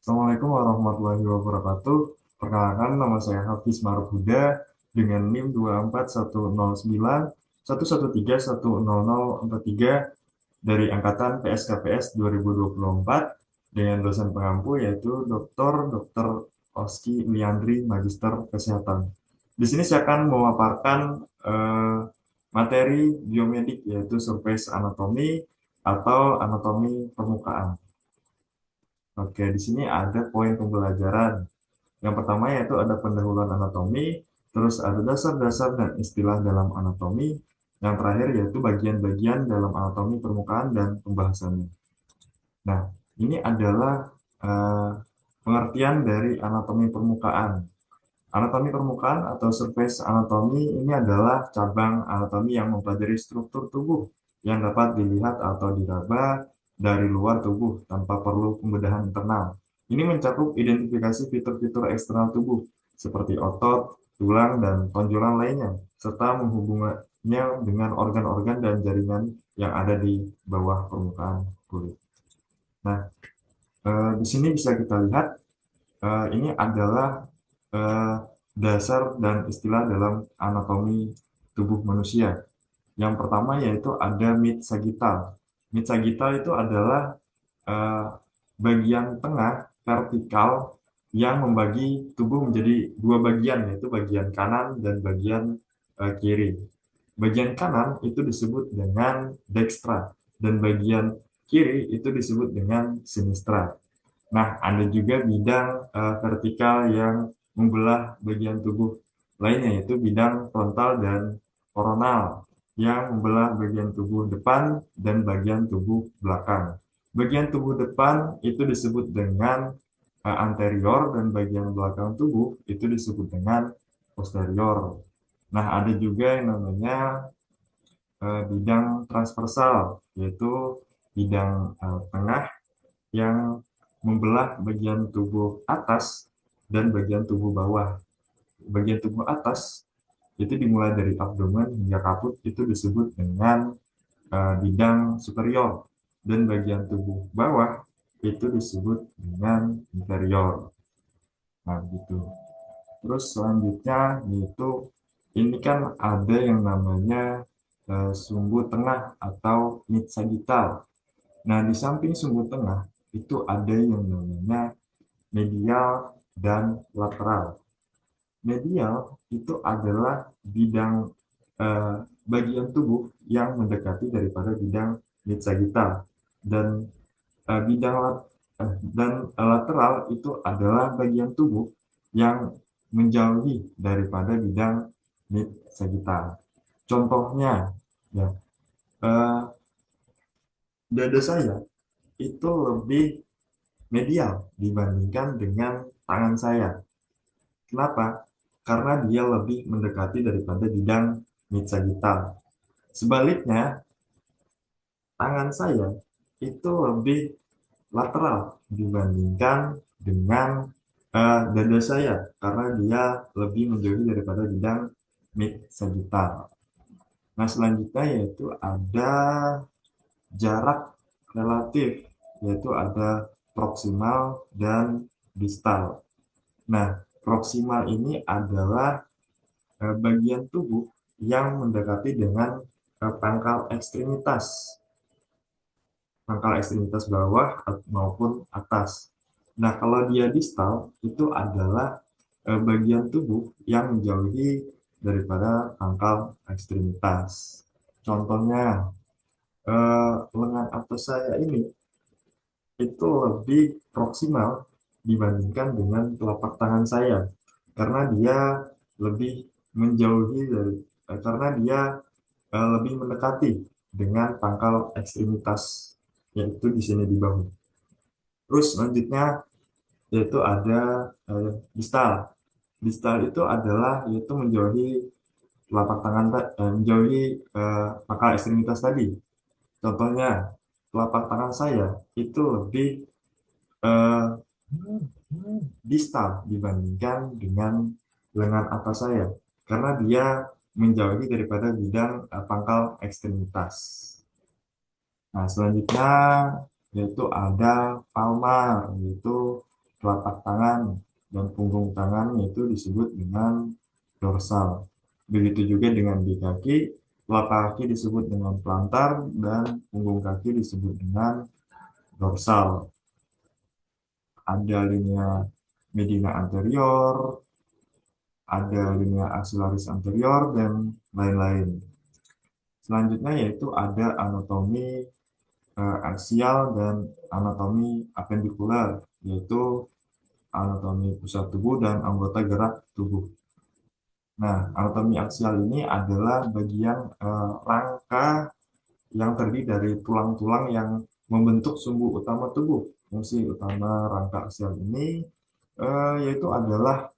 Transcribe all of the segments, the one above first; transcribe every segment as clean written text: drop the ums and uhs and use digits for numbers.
Assalamualaikum warahmatullahi wabarakatuh. Perkenalkan, nama saya Hafiz Maruf Huda dengan NIM 24109113113100043 dari angkatan PSKPS 2024 dengan dosen pengampu yaitu Dr. Oski Liandri, Magister Kesehatan. Di sini saya akan memaparkan materi biomedik yaitu surface anatomy atau anatomi permukaan. Oke, di sini ada poin pembelajaran. Yang pertama yaitu ada pendahuluan anatomi, terus ada dasar-dasar dan istilah dalam anatomi. Yang terakhir yaitu bagian-bagian dalam anatomi permukaan dan pembahasannya. Nah, ini adalah eh, pengertian dari anatomi permukaan. Anatomi permukaan atau surface anatomy ini adalah cabang anatomi yang mempelajari struktur tubuh yang dapat dilihat atau diraba dari luar tubuh tanpa perlu pembedahan internal. Ini mencakup identifikasi fitur-fitur eksternal tubuh seperti otot, tulang, dan tonjolan lainnya, serta menghubungkannya dengan organ-organ dan jaringan yang ada di bawah permukaan kulit. Nah, di sini bisa kita lihat ini adalah eh, dasar dan istilah dalam anatomi tubuh manusia. Yang pertama yaitu ada mid sagittal. Mid sagittal itu adalah eh, bagian tengah vertikal yang membagi tubuh menjadi dua bagian, yaitu bagian kanan dan bagian kiri. Bagian kanan itu disebut dengan dextra dan bagian kiri itu disebut dengan sinistra. Nah, ada juga bidang vertikal yang membelah bagian tubuh lainnya, yaitu bidang frontal dan koronal yang membelah bagian tubuh depan dan bagian tubuh belakang. Bagian tubuh depan itu disebut dengan anterior dan bagian belakang tubuh itu disebut dengan posterior. Nah, ada juga yang namanya bidang transversal, yaitu bidang tengah yang membelah bagian tubuh atas dan bagian tubuh bawah. Bagian tubuh atas itu dimulai dari abdomen hingga kaput itu disebut dengan bidang superior dan bagian tubuh bawah itu disebut dengan inferior. Nah, gitu. Terus selanjutnya yaitu ini kan ada yang namanya sumbu tengah atau mid sagittal. Nah, di samping sumbu tengah itu ada yang namanya medial dan lateral. Medial itu adalah bidang eh, bagian tubuh yang mendekati daripada bidang mid sagittal dan bidang dan lateral itu adalah bagian tubuh yang menjauhi daripada bidang mid sagittal. Contohnya, ya, eh, dada saya itu lebih medial dibandingkan dengan tangan saya. Kenapa? Karena dia lebih mendekati daripada bidang mid sagittal. Sebaliknya, tangan saya itu lebih lateral dibandingkan dengan dada saya karena dia lebih menjauhi daripada bidang mid sagittal. Nah, selanjutnya yaitu ada jarak relatif, yaitu ada proksimal dan distal. Nah, proksimal ini adalah bagian tubuh yang mendekati dengan pangkal ekstremitas bawah maupun atas. Nah, kalau dia distal itu adalah bagian tubuh yang menjauhi daripada pangkal ekstremitas. Contohnya, lengan atas saya ini itu lebih proksimal dibandingkan dengan telapak tangan saya karena dia lebih menjauhi dari karena dia lebih mendekati dengan pangkal ekstremitas yaitu di sini di bahu. Terus selanjutnya yaitu ada distal. Distal itu adalah yaitu menjauhi telapak tangan menjauhi pangkal ekstremitas tadi. Contohnya telapak tangan saya itu lebih eh, distal dibandingkan dengan lengan atas saya karena dia menjauhi daripada bidang pangkal ekstremitas. Nah, selanjutnya yaitu ada palmar, yaitu telapak tangan dan punggung tangan itu disebut dengan dorsal. Begitu juga dengan di kaki, telapak kaki disebut dengan plantar dan punggung kaki disebut dengan dorsal. Ada linea mediana anterior, ada linea axillaris anterior, dan lain-lain. Selanjutnya yaitu ada anatomi aksial dan anatomi apendikular, yaitu anatomi pusat tubuh dan anggota gerak tubuh. Nah, anatomi aksial ini adalah bagian rangka yang terdiri dari tulang-tulang yang membentuk sumbu utama tubuh. Fungsi utama rangka aksial ini yaitu adalah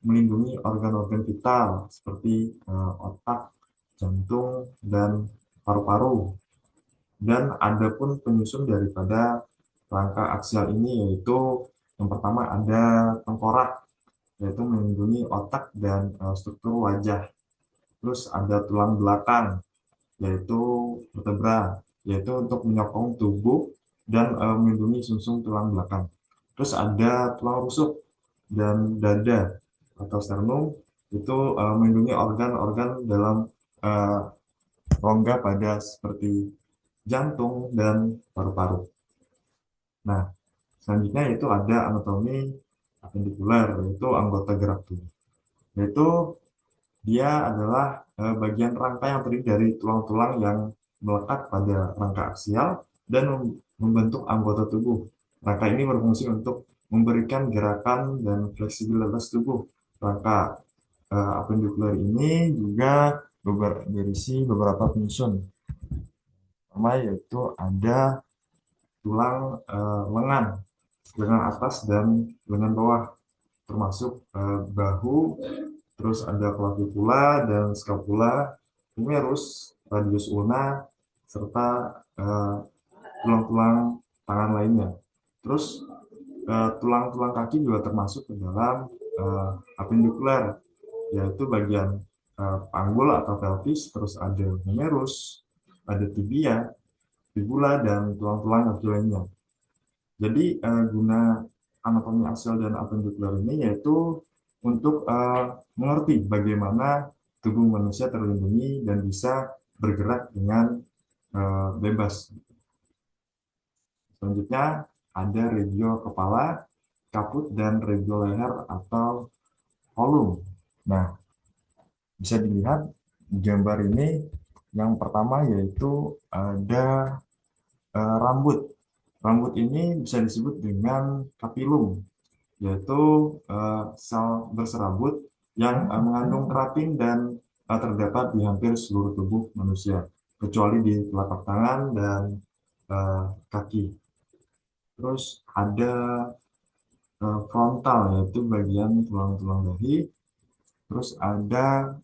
melindungi organ-organ vital seperti otak, jantung, dan paru-paru. Dan ada pun penyusun daripada rangka aksial ini, yaitu yang pertama ada tengkorak, yaitu melindungi otak dan struktur wajah. Terus ada tulang belakang, yaitu vertebra, yaitu untuk menyokong tubuh dan melindungi sumsum tulang belakang. Terus ada tulang rusuk dan dada atau sternum, itu melindungi organ-organ dalam uh, rongga pada seperti jantung dan paru-paru. Nah, selanjutnya itu ada anatomi apendikular, yaitu anggota gerak tubuh. Yaitu dia adalah bagian rangka yang terdiri dari tulang-tulang yang melekat pada rangka aksial dan membentuk anggota tubuh. Rangka ini berfungsi untuk memberikan gerakan dan fleksibilitas tubuh. Rangka apendikular ini juga berisi beberapa penyusun. Pertama yaitu ada tulang lengan, lengan atas dan lengan bawah, termasuk bahu, terus ada clavicula dan scapula, humerus, radius ulna, serta tulang-tulang tangan lainnya. Terus tulang-tulang kaki juga termasuk ke dalam apendikular, yaitu bagian panggul atau pelvis, terus ada humerus, ada tibia, fibula, dan tulang-tulang kaki lainnya. Jadi guna anatomi aksial dan apendikular ini yaitu untuk mengerti bagaimana tubuh manusia terlindungi dan bisa bergerak dengan bebas. Selanjutnya ada regio kepala, kaput, dan regio leher atau kolum. Nah, bisa dilihat di gambar ini yang pertama yaitu ada rambut. Rambut ini bisa disebut dengan kapilum, yaitu sel berserabut yang mengandung keratin dan terdapat di hampir seluruh tubuh manusia, kecuali di telapak tangan dan kaki. Terus ada frontal, yaitu bagian tulang-tulang dahi. Terus ada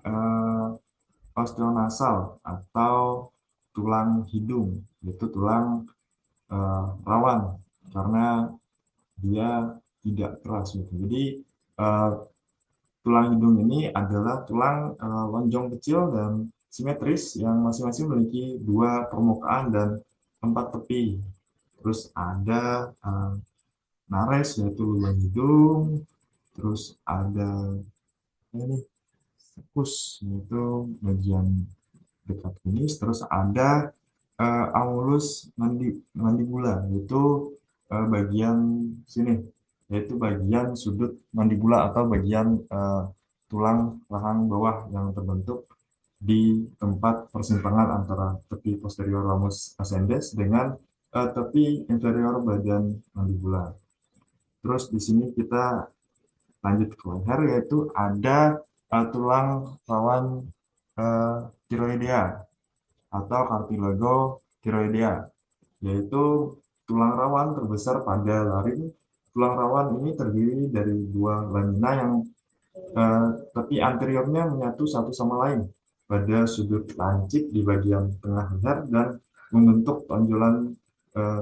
uh, osteonasal atau tulang hidung, yaitu tulang rawan karena dia tidak keras gitu. Jadi tulang hidung ini adalah tulang lonjong kecil dan simetris yang masing-masing memiliki dua permukaan dan 4 tepi. Terus ada nares, yaitu lubang hidung. Terus ada ini sulcus, yaitu bagian dekat kumis. Terus ada angulus mandibula, yaitu bagian sini, yaitu bagian sudut mandibula atau bagian tulang rahang bawah yang terbentuk di tempat persimpangan antara tepi posterior ramus ascendens dengan tepi inferior badan mandibula. Terus di sini kita lanjut ke leher, yaitu ada tulang rawan tiroidea atau cartilago tiroidea, yaitu tulang rawan terbesar pada laring. Tulang rawan ini terdiri dari dua lamina yang tepi anteriornya menyatu satu sama lain pada sudut lancip di bagian tengah leher dan membentuk tonjolan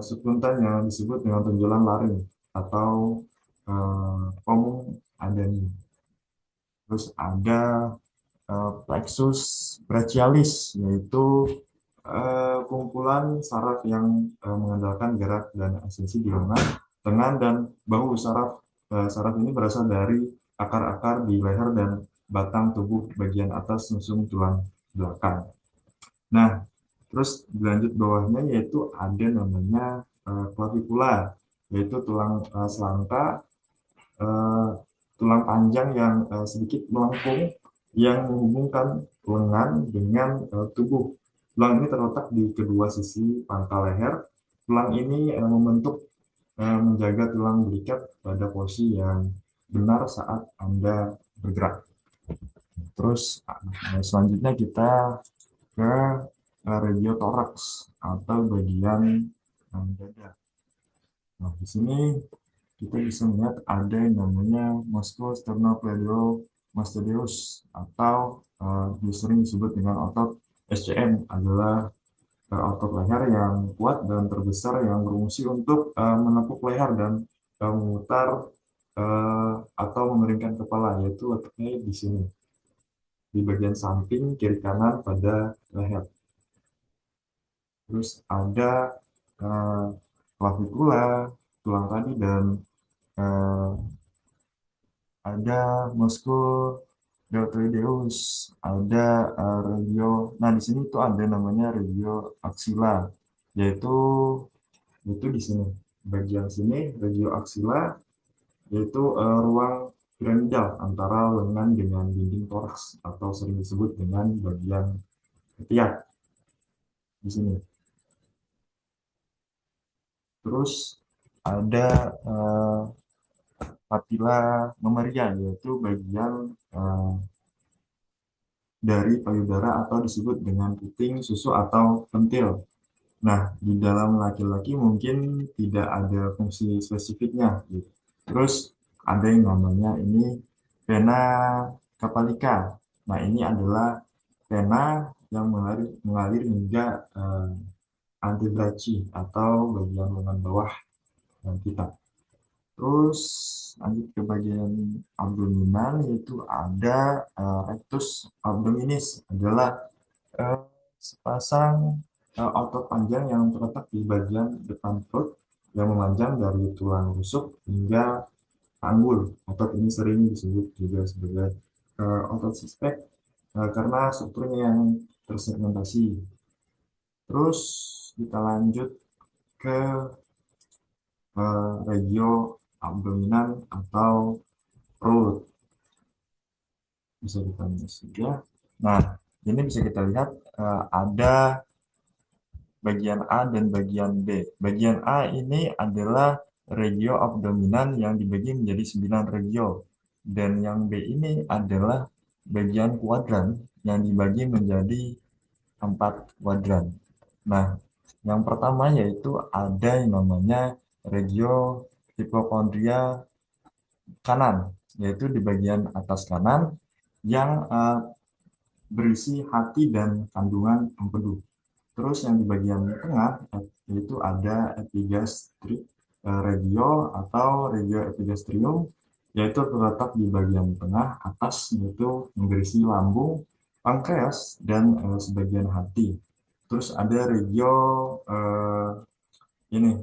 subfrontal yang disebut dengan tonjolan laring atau pomum adeni. Terus ada plexus brachialis, yaitu kumpulan saraf yang mengandalkan gerak dan ascensi di lengan. lengan, dan bahu. Saraf ini berasal dari akar-akar di leher dan batang tubuh bagian atas sumsum tulang belakang. Nah, terus lanjut bawahnya yaitu ada namanya clavicula, yaitu tulang selangka, eh, tulang panjang yang sedikit melengkung yang menghubungkan lengan dengan tubuh. Tulang ini terletak di kedua sisi pangkal leher. Tulang ini menjaga tulang belikat pada posisi yang benar saat Anda bergerak. Terus selanjutnya kita ke regiotoraks atau bagian dada. Nah, di sini kita bisa melihat ada yang namanya musculosternocleidomastoideus atau sering disebut dengan otot SCM, adalah otot leher yang kuat dan terbesar yang berfungsi untuk menepuk leher dan memutar atau memeringkan kepala, yaitu letaknya di sini di bagian samping kiri kanan pada leher. Terus ada uh, clavicula, tulang tadi, dan eh, ada muskul deltoideus, ada regio. Nah, di sini tuh ada namanya regio axilla, yaitu di sini bagian sini regio axilla, yaitu ruang piramidal antara lengan dengan dinding toraks atau sering disebut dengan bagian ketiak di sini. Terus ada papilla mamaria, yaitu bagian eh, dari payudara atau disebut dengan puting susu atau pentil. Nah, di dalam laki-laki mungkin tidak ada fungsi spesifiknya gitu. Terus ada yang namanya ini vena cavalica. Nah, ini adalah vena yang mengalir hingga antebrachi atau bagian lengan bawah kita. Terus lanjut ke bagian abdominal, yaitu ada rectus abdominis, adalah eh, sepasang otot panjang yang terletak di bagian depan perut yang memanjang dari tulang rusuk hingga panggul. Otot ini sering disebut juga sebagai otot suspek karena strukturnya yang tersegmentasi. Terus kita lanjut ke regio abdominan atau perut, bisa kita lihat saja. Nah, ini bisa kita lihat ada bagian A dan bagian B. Bagian A ini adalah regio abdominan yang dibagi menjadi 9 regio. Dan yang B ini adalah bagian kuadran yang dibagi menjadi 4 kuadran. Nah, yang pertama yaitu ada yang namanya regio hipokondria kanan, yaitu di bagian atas kanan yang berisi hati dan kandungan empedu. Terus yang di bagian tengah yaitu ada regio atau regio epigastrium, yaitu terletak di bagian tengah atas, yaitu berisi lambung, pankreas, dan sebagian hati. Terus ada regio eh, ini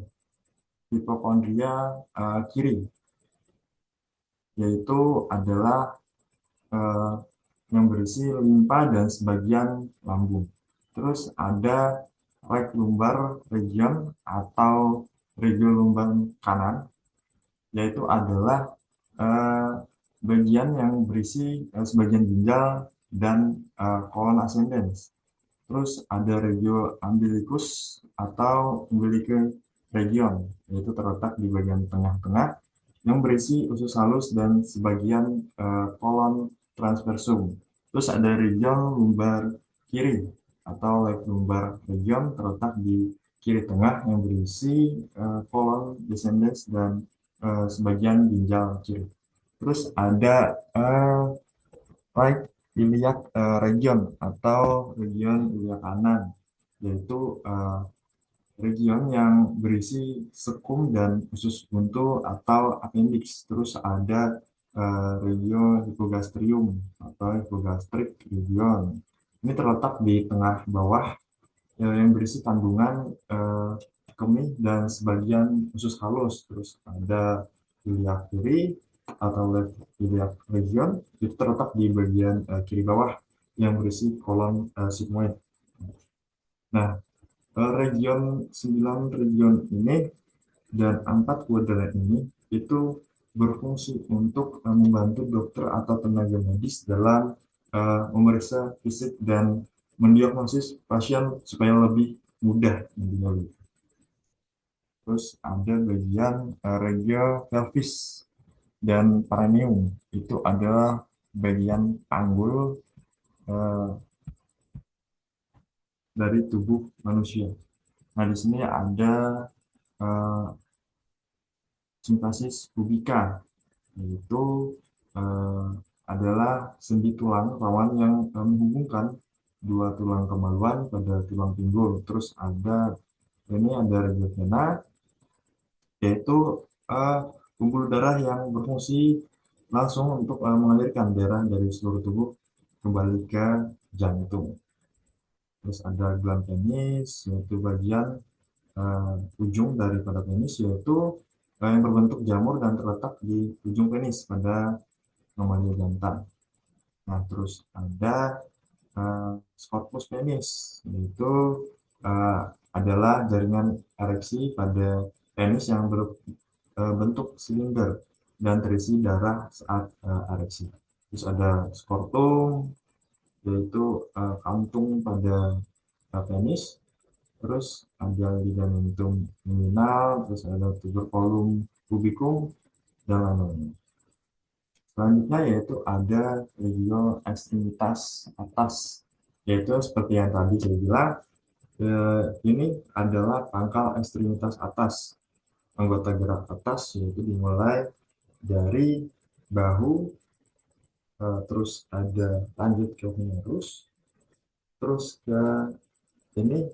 hipokondria kiri, yaitu adalah eh, yang berisi limpa dan sebagian lambung. Terus ada right lumbar region atau region lumbar kanan, yaitu adalah eh, bagian yang berisi sebagian ginjal dan colon ascendens. Terus ada regio umbilicus atau umbilical region, yaitu terletak di bagian tengah-tengah yang berisi usus halus dan sebagian kolon transversum. Terus ada region lumbar kiri atau left lumbar region, terletak di kiri tengah yang berisi kolon descendens dan sebagian ginjal kiri. Terus ada right iliac region atau region iliac kanan, yaitu region yang berisi sekum dan usus buntu atau appendix. Terus ada regio hypogastrium atau hypogastric region. Ini terletak di tengah bawah yang berisi kandungan kemih dan sebagian usus halus. Terus ada iliac kiri atau left iliac region, itu terletak di bagian kiri bawah yang berisi kolon sigmoid. Nah, region 9 region ini dan 4 kuadran ini itu berfungsi untuk membantu dokter atau tenaga medis dalam memeriksa fisik dan mendiagnosis pasien supaya lebih mudah intinya gitu. Terus ada bagian regio pelvis dan perineum, itu adalah bagian panggul eh, dari tubuh manusia. Nah, di sini ada eh, simpasis pubica, yaitu eh, adalah sendi tulang rawan yang menghubungkan dua tulang kemaluan pada tulang pinggul. Terus ada regio vena, yaitu eh, pembuluh darah yang berfungsi langsung untuk mengalirkan darah dari seluruh tubuh kembali ke jantung. Terus ada gland penis, yaitu bagian ujung daripada penis, yaitu yang berbentuk jamur dan terletak di ujung penis pada mamalia jantan. Nah, terus ada scopus penis, yaitu uh, adalah jaringan ereksi pada penis yang berbentuk silinder dan terisi darah saat ereksi. Terus ada scortum, yaitu kantung pada penis. Terus ada ligamentum inguinal, terus ada tuberculum pubicum, dan lain-lain. Selanjutnya yaitu ada regio ekstremitas atas, yaitu seperti yang tadi saya bilang, ini adalah pangkal ekstremitas atas. Anggota gerak atas yaitu dimulai dari bahu, terus ada lanjut ke humerus, terus ke ini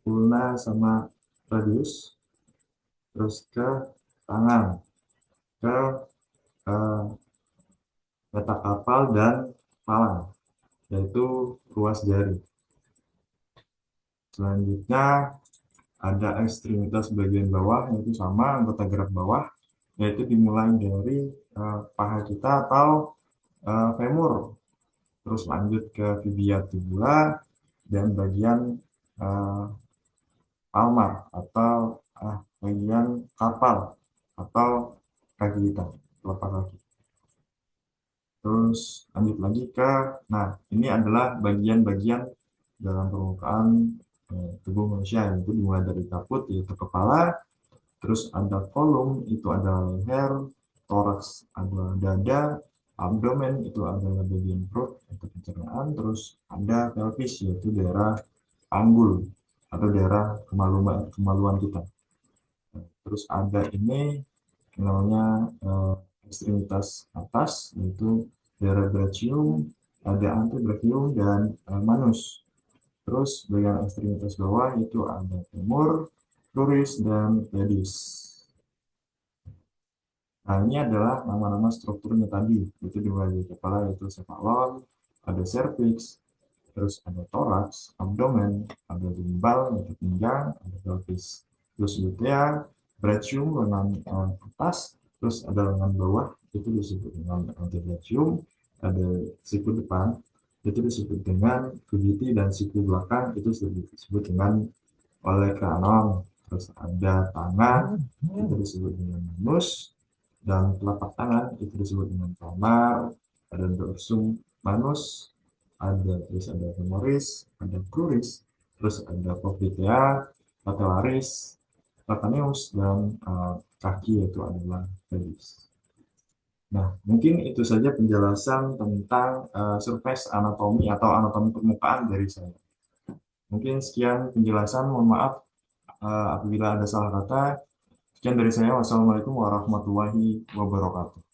ulna sama radius, terus ke tangan, ke eh, metakarpal dan palang, yaitu ruas jari. Selanjutnya ada ekstremitas bagian bawah, yaitu sama anggota gerak bawah, yaitu dimulai dari paha kita atau femur, terus lanjut ke fibia tibula dan bagian uh, palmar atau bagian kapal atau kaki kita, telapak kaki. Terus lanjut lagi ke, nah ini adalah bagian-bagian dalam permukaan tubuh manusia, yaitu dimulai dari kaput yaitu kepala, terus ada kolum itu adalah leher, toraks adalah dada, abdomen itu adalah bagian perut atau pencernaan, terus ada pelvis yaitu daerah panggul atau daerah kemaluan kita. Terus ada ini namanya ekstremitas atas, yaitu daerah brachium, ada antebrachium dan manus. Terus bagian ekstremitas bawah itu ada femur, cruris, dan pedis. Nah, ini adalah nama-nama strukturnya tadi. Itu dimulai dari kepala, yaitu cephalon, ada cervix, terus ada thorax, abdomen, ada gimbal, yaitu pinggang, ada pelvis. Terus utea, brachium, lengan atas, terus ada lengan bawah, itu disebut dengan antebrachium, ada siku depan, itu disebut dengan cuvity, dan siku belakang itu disebut dengan olecranon. Terus ada tangan, itu disebut dengan manus, dan telapak tangan itu disebut dengan palmar, ada dorsum manus, terus ada femoris, ada cruris, terus ada popltea, patellaris, lataneus, dan kaki yaitu adalah pelvis. Nah, mungkin itu saja penjelasan tentang surface anatomi atau anatomi permukaan dari saya. Mungkin sekian penjelasan, mohon maaf apabila ada salah kata. Sekian dari saya. Wassalamualaikum warahmatullahi wabarakatuh.